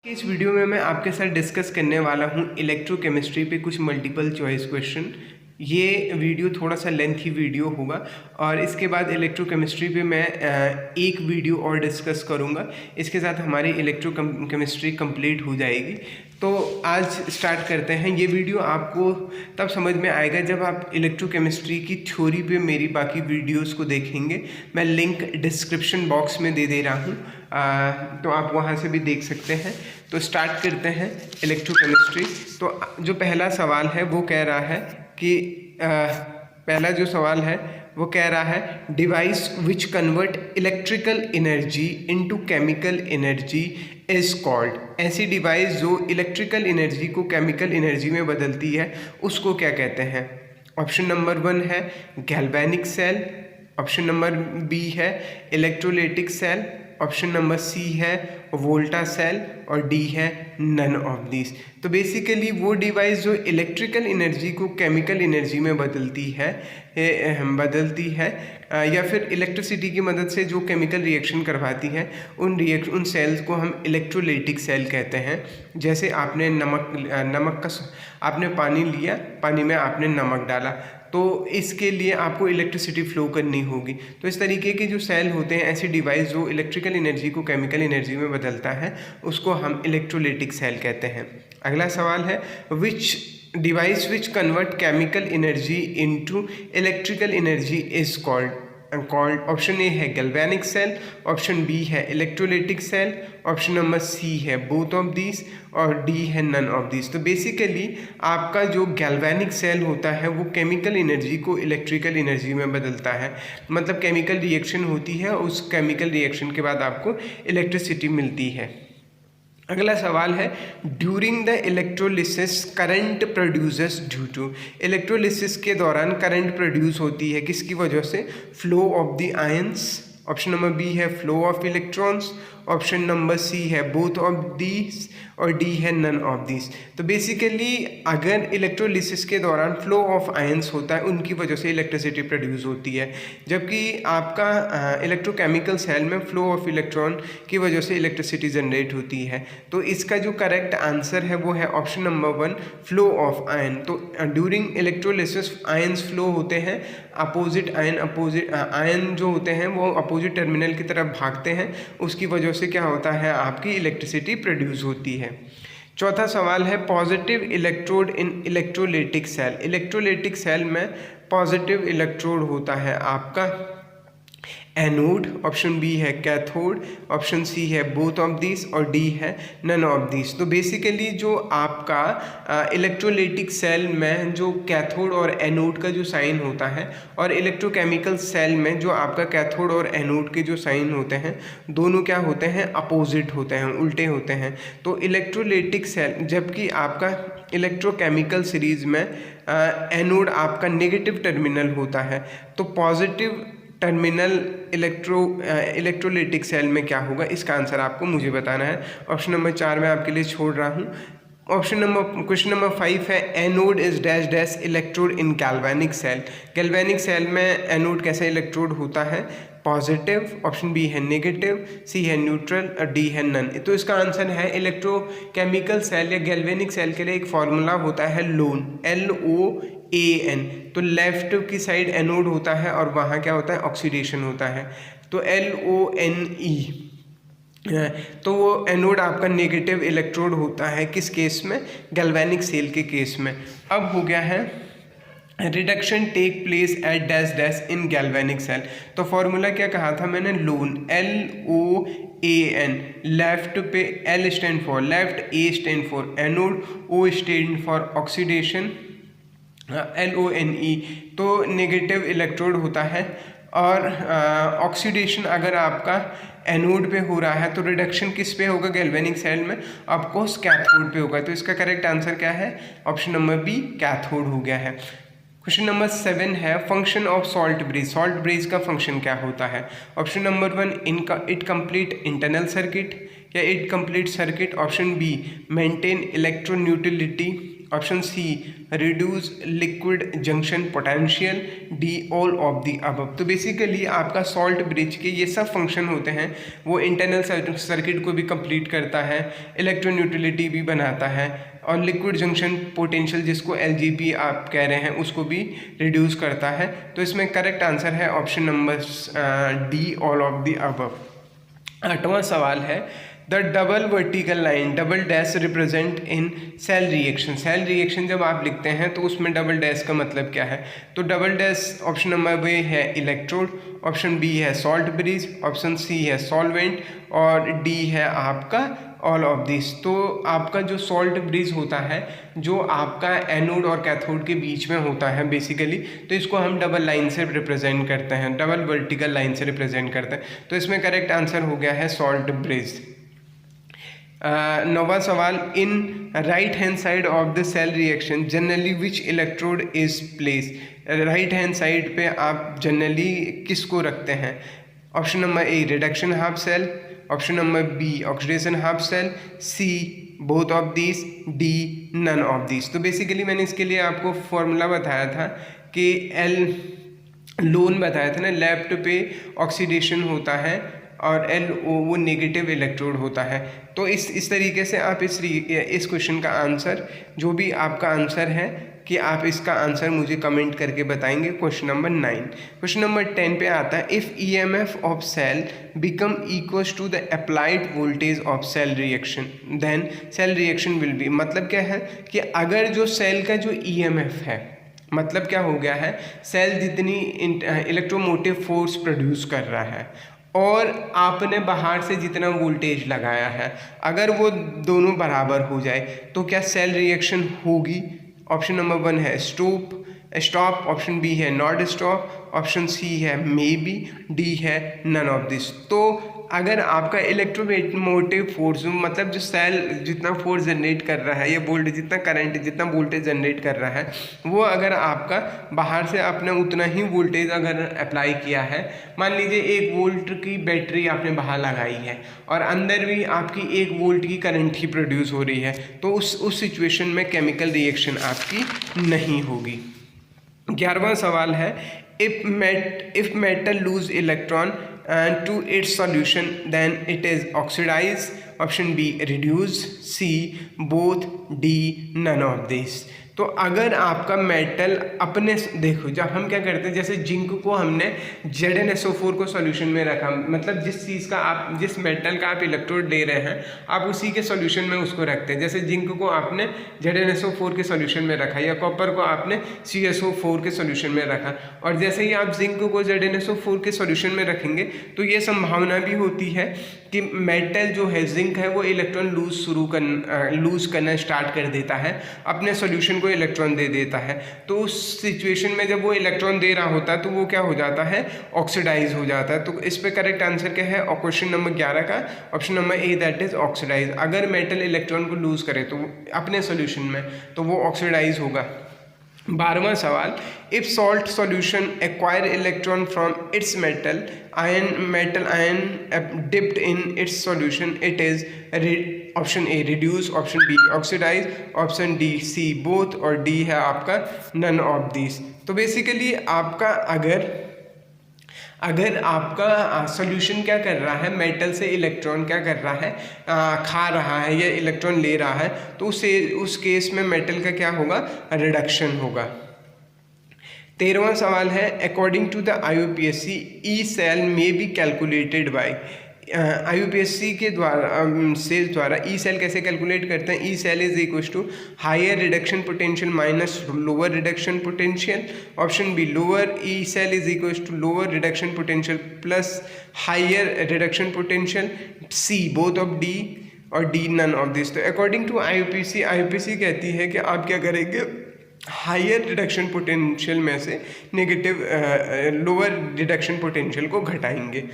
इस वीडियो में मैं आपके साथ डिस्कस करने वाला हूँ इलेक्ट्रोकेमिस्ट्री पे कुछ मल्टीपल चॉइस क्वेश्चन। ये वीडियो थोड़ा सा लेंथी वीडियो होगा और इसके बाद इलेक्ट्रोकेमिस्ट्री पे मैं एक वीडियो और डिस्कस करूँगा। इसके साथ हमारी इलेक्ट्रोकेमिस्ट्री कंप्लीट हो जाएगी। तो आज स्टार्ट करते हैं। ये वीडियो आपको तब समझ में आएगा जब आप इलेक्ट्रोकेमिस्ट्री की थ्योरी पे मेरी बाकी वीडियोस को देखेंगे। मैं लिंक डिस्क्रिप्शन बॉक्स में दे दे रहा हूँ, तो आप वहाँ से भी देख सकते हैं। तो स्टार्ट करते हैं इलेक्ट्रोकेमिस्ट्री। तो जो पहला सवाल है वो कह रहा है कि पहला जो सवाल है वो कह रहा है device which convert electrical energy into chemical energy is called. ऐसी डिवाइस जो इलेक्ट्रिकल एनर्जी को केमिकल एनर्जी में बदलती है उसको क्या कहते हैं? ऑप्शन नंबर 1 है galvanic cell, option number B है electrolytic cell, option number C है वोल्टा सेल और डी है नन ऑफ दिस। तो बेसिकली वो डिवाइस जो इलेक्ट्रिकल एनर्जी को केमिकल एनर्जी में बदलती है या फिर इलेक्ट्रिसिटी की मदद से जो केमिकल रिएक्शन करवाती है उन सेल्स को हम इलेक्ट्रोलाइटिक सेल कहते हैं। जैसे आपने आपने पानी लिया, पानी में आपने नमक डाला तो इसके लिए आपको इलेक्ट्रिसिटी फ्लो करनी होगी। तो इस तरीके के जो सेल होते हैं, ऐसी डिवाइस जो इलेक्ट्रिकल एनर्जी को केमिकल एनर्जी में बदलता है उसको हम इलेक्ट्रोलाइटिक सेल कहते हैं। अगला सवाल है which device which convert chemical energy into electrical energy is called. Option A है गैल्वेनिक सेल, ऑप्शन बी है electrolytic cell, option number C है बोथ ऑफ दिस और डी है नन ऑफ दिस। तो बेसिकली आपका जो गैल्वेनिक सेल होता है वो केमिकल एनर्जी को इलेक्ट्रिकल एनर्जी में बदलता है। मतलब केमिकल रिएक्शन होती है, उस केमिकल रिएक्शन के बाद आपको इलेक्ट्रिसिटी मिलती है। अगला सवाल है during the electrolysis current produces due to. Electrolysis के दौरान करंट प्रोड्यूस होती है किसकी वजह से? Flow of the ions. Option number B है flow of electrons, option number C है बोथ ऑफ दीज और डी है नन ऑफ दिस। तो बेसिकली अगर इलेक्ट्रोलिसिस के दौरान फ्लो ऑफ आयंस होता है उनकी वजह से इलेक्ट्रिसिटी प्रोड्यूस होती है, जबकि आपका इलेक्ट्रोकेमिकल सेल में फ्लो ऑफ इलेक्ट्रॉन की वजह से इलेक्ट्रिसिटी जनरेट होती है। तो इसका जो करेक्ट आंसर है वो है option number 1 flow of ion. तो ड्यूरिंग इलेक्ट्रोलिसिस आयंस फ्लो होते हैं, अपोजिट आयन जो होते हैं वो अपोजिट टर्मिनल की तरफ भागते हैं, उसकी वजह से क्या होता है आपकी इलेक्ट्रिसिटी प्रोड्यूस होती है। चौथा सवाल है positive electrode in electrolytic cell. Electrolytic cell में पॉजिटिव इलेक्ट्रोड होता है आपका एनोड, ऑप्शन बी है कैथोड, ऑप्शन सी है बोथ ऑफ दिस और डी है नन ऑफ दिस। तो बेसिकली जो आपका इलेक्ट्रोलाइटिक सेल में जो कैथोड और एनोड का जो साइन होता है और इलेक्ट्रोकेमिकल सेल में जो आपका कैथोड और एनोड के जो साइन होते हैं दोनों क्या होते हैं? अपोजिट होते हैं, उल्टे होते हैं। तो इलेक्ट्रोलाइटिक सेल, जबकि आपका इलेक्ट्रोकेमिकल सीरीज में एनोड आपका नेगेटिव टर्मिनल होता है, तो पॉजिटिव टर्मिनल इलेक्ट्रोलाइटिक सेल में क्या होगा? इसका आंसर आपको मुझे बताना है। ऑप्शन नंबर 4 मैं आपके लिए छोड़ रहा हूँ। क्वेश्चन नंबर 5 है anode is dash dash electrode in galvanic cell. Galvanic cell में एनोड कैसा इलेक्ट्रोड होता है? पॉजिटिव, ऑप्शन बी है नेगेटिव, सी है न्यूट्रल और डी है नन। तो इसका आंसर है इलेक्ट्रोकेमिकल सेल या गैल्वेनिक सेल के लिए एक फॉर्मूला होता है लोन, LOAN। तो लेफ्ट की साइड एनोड होता है और वहाँ क्या होता है? ऑक्सीडेशन होता है, तो LONE। तो वो एनोड आपका नेगेटिव इलेक्ट्रोड होता है किस केस में? गैल्वेनिक सेल के केस में। अब हो गया है reduction take place at dash dash in galvanic cell. तो फॉर्मूला क्या कहा था मैंने? Loan, LOAN। लेफ्ट पे L stand for left, A stand for anode, O stand for oxidation, LONE। तो नेगेटिव इलेक्ट्रोड होता है और ऑक्सीडेशन अगर आपका एनोड पे हो रहा है तो रिडक्शन किस पे होगा गैल्वेनिक सेल में? ऑफकोर्स कैथोड पे होगा। तो इसका करेक्ट आंसर क्या है? ऑप्शन नंबर बी कैथोड हो गया है। क्वेश्चन नंबर 7 है function of salt bridge. Salt bridge का फंक्शन क्या होता है? Option number 1 it complete internal circuit या it complete circuit, option B maintain electroneutrality, option C reduce liquid junction potential, D all of the above. तो basically आपका salt bridge के ये सब फंक्शन होते हैं, वो इंटरनल सर्किट को भी कंप्लीट करता है, इलेक्ट्रोन्यूट्रलिटी भी बनाता है, और लिक्विड जंक्शन पोटेंशियल जिसको एलजीपी आप कह रहे हैं उसको भी रिड्यूस करता है। तो इसमें करेक्ट आंसर है option number D all of the above. 8वां सवाल है the double vertical line double dash represent in cell reaction. Cell reaction जब आप लिखते हैं तो उसमें डबल डैश का मतलब क्या है? तो double dash option number B है इलेक्ट्रोड, ऑप्शन बी है सॉल्ट ब्रिज, ऑप्शन सी है सॉल्वेंट, और डी है आपका ऑल ऑफ दिस। तो आपका जो सॉल्ट ब्रिज होता है जो आपका एनोड और कैथोड के बीच में होता है बेसिकली, तो इसको हम डबल लाइन से रिप्रेजेंट करते हैं, डबल वर्टिकल लाइन से रिप्रेजेंट करते हैं। तो इसमें करेक्ट आंसर हो गया है सॉल्ट ब्रिज। 9वां सवाल in right hand side of the cell reaction generally which electrode is place. Right hand side पे आप जनरली किसको रखते हैं? Option number A reduction half cell, option number B oxidation half cell, C both of this, D none of this. तो basically मैंने इसके लिए आपको फॉर्मूला बताया था कि एल लोन बताया था ना, लेफ्ट पे ऑक्सीडेशन होता है और एल ओ वो नेगेटिव इलेक्ट्रोड होता है। तो इस तरीके से आप इस क्वेश्चन का आंसर, जो भी आपका आंसर है कि आप इसका आंसर मुझे कमेंट करके बताएंगे। Question number 9। क्वेश्चन नंबर 10 पे आता है if EMF of cell become equals to the applied voltage of cell reaction then cell reaction will be. मतलब क्या है कि अगर जो सेल का जो ईएमएफ है, मतलब क्या हो गया है, सेल जितनी इलेक्ट्रोमोटिव फोर्स प्रोड्यूस कर रहा है और आपने बाहर से जितना वोल्टेज लगाया है, अगर वो दोनों बराबर हो जाए तो क्या सेल रिएक्शन होगी? ऑप्शन नंबर 1 है स्टॉप, ऑप्शन बी है नॉट स्टॉप, ऑप्शन सी है मे बी, डी है नन ऑफ दिस। तो अगर आपका इलेक्ट्रोमोटिव फोर्स, मतलब जो सेल जितना फोर्स जनरेट कर रहा है या वोल्टेज जितना करंट जितना वोल्टेज जनरेट कर रहा है, वो अगर आपका बाहर से आपने उतना ही वोल्टेज अगर अप्लाई किया है, मान लीजिए 1 वोल्ट की बैटरी आपने बाहर लगाई है और अंदर भी आपकी 1 वोल्ट की करंट ही प्रोड्यूस हो रही है, तो उस सिचुएशन में केमिकल रिएक्शन आपकी नहीं होगी। 11वां सवाल है if metal loose electron to its solution then it is oxidized, option B reduce, C both, D none of these। तो अगर आपका मेटल अपने, देखो जब हम क्या करते हैं, जैसे जिंक को हमने ZnSO4 को सॉल्यूशन में रखा, मतलब जिस चीज़ का आप, जिस मेटल का आप इलेक्ट्रोड ले रहे हैं आप उसी के सॉल्यूशन में उसको रखते हैं। जैसे जिंक को आपने ZnSO4 के सॉल्यूशन में रखा या कॉपर को आपने CSO4 के सॉल्यूशन में रखा, और जैसे ही आप जिंक को ZnSO4 के सॉल्यूशन में रखेंगे तो ये संभावना भी होती है कि मेटल जो है जिंक है वो इलेक्ट्रॉन लूज करना स्टार्ट कर देता है, अपने सॉल्यूशन को इलेक्ट्रॉन दे देता है। तो उस सिचुएशन में जब वो इलेक्ट्रॉन दे रहा होता है तो वो क्या हो जाता है, ऑक्सीडाइज हो जाता है। तो इस पे करेक्ट आंसर क्या है, क्वेश्चन नंबर 11 का option number A that is oxidise. अगर मेटल इलेक्ट्रॉन को लूज करे तो अपने सॉल्यूशन में तो वो ऑक्सीडाइज होगा। 12वां सवाल if salt solution acquire electron from its metal ion dipped in its solution it is option A reduce, option B oxidise, option D C both, और डी है आपका नन ऑफ दिस। तो बेसिकली आपका अगर आपका सॉल्यूशन क्या कर रहा है, मेटल से इलेक्ट्रॉन क्या कर रहा है, खा रहा है या इलेक्ट्रॉन ले रहा है, तो उस केस में मेटल का क्या होगा, रिडक्शन होगा। 13वां सवाल है according to the IUPAC E cell may be calculated by. IUPAC के द्वारा ई सेल कैसे कैलकुलेट करते हैं? E cell is equal to higher reduction potential minus lower reduction potential, option B lower E cell is equal to lower reduction potential plus higher reduction potential, C both of the, और D none of this. तो according to IUPAC कहती है कि आप क्या करेंगे, higher reduction potential में से नेगेटिव लोअर रिडक्शन पोटेंशियल को घटाएंगे।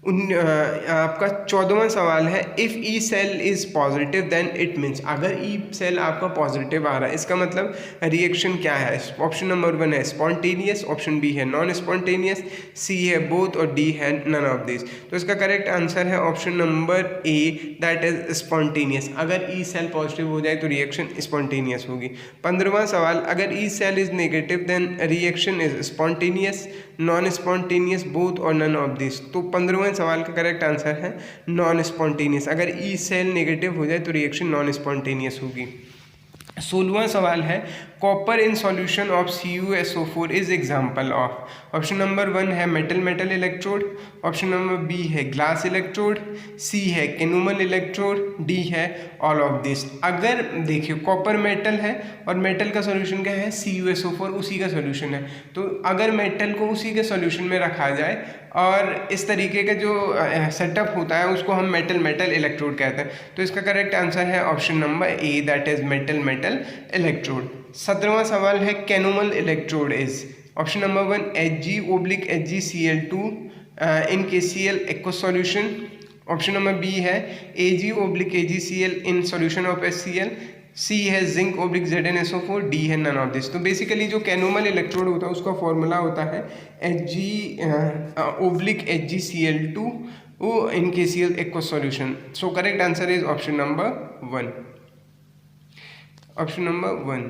आपका 14वां सवाल है, if E cell is positive then it means, अगर ई सेल आपका पॉजिटिव आ रहा है इसका मतलब रिएक्शन क्या है। ऑप्शन नंबर 1 है स्पॉन्टेनियस, ऑप्शन बी है नॉन स्पॉन्टेनियस, सी है बोथ और डी है नन ऑफ दिस। तो इसका करेक्ट आंसर है option number A, that is spontaneous. अगर ई सेल पॉजिटिव हो जाए तो रिएक्शन स्पॉन्टेनियस होगी। 15वां सवाल, अगर E cell is negative then reaction is spontaneous, non spontaneous, both और नन ऑफ दिस। तो 15वें सवाल का करेक्ट आंसर है नॉन स्पॉन्टेनियस। अगर ई सेल नेगेटिव हो जाए तो रिएक्शन नॉन स्पॉन्टेनियस होगी। 16वां सवाल है, copper in solution of CuSO4 is example of. Option number 1 है metal metal electrode, option number B है ग्लास इलेक्ट्रोड, सी है कैनुमल इलेक्ट्रोड, डी है ऑल ऑफ दिस। अगर देखिए कॉपर मेटल है और मेटल का सॉल्यूशन क्या है, CuSO4 उसी का सॉल्यूशन है। तो अगर मेटल को उसी के सॉल्यूशन में रखा जाए और इस तरीके का जो सेटअप होता है उसको हम मेटल मेटल इलेक्ट्रोड कहते हैं। तो इसका करेक्ट आंसर है option number A, that is metal metal electrode. 17वां सवाल है, calomel electrode is. Option number 1 Hg/HgCl2 in KCl aqueous solution, option number B है Ag/AgCl in solution of HCl, C है जिंक/ZnSO4, डी है नन ऑफ दिस। तो basically जो calomel electrode होता है उसका फॉर्मूला होता है Hg/HgCl2 in KCl aqueous solution. So correct answer is option number 1, option number 1।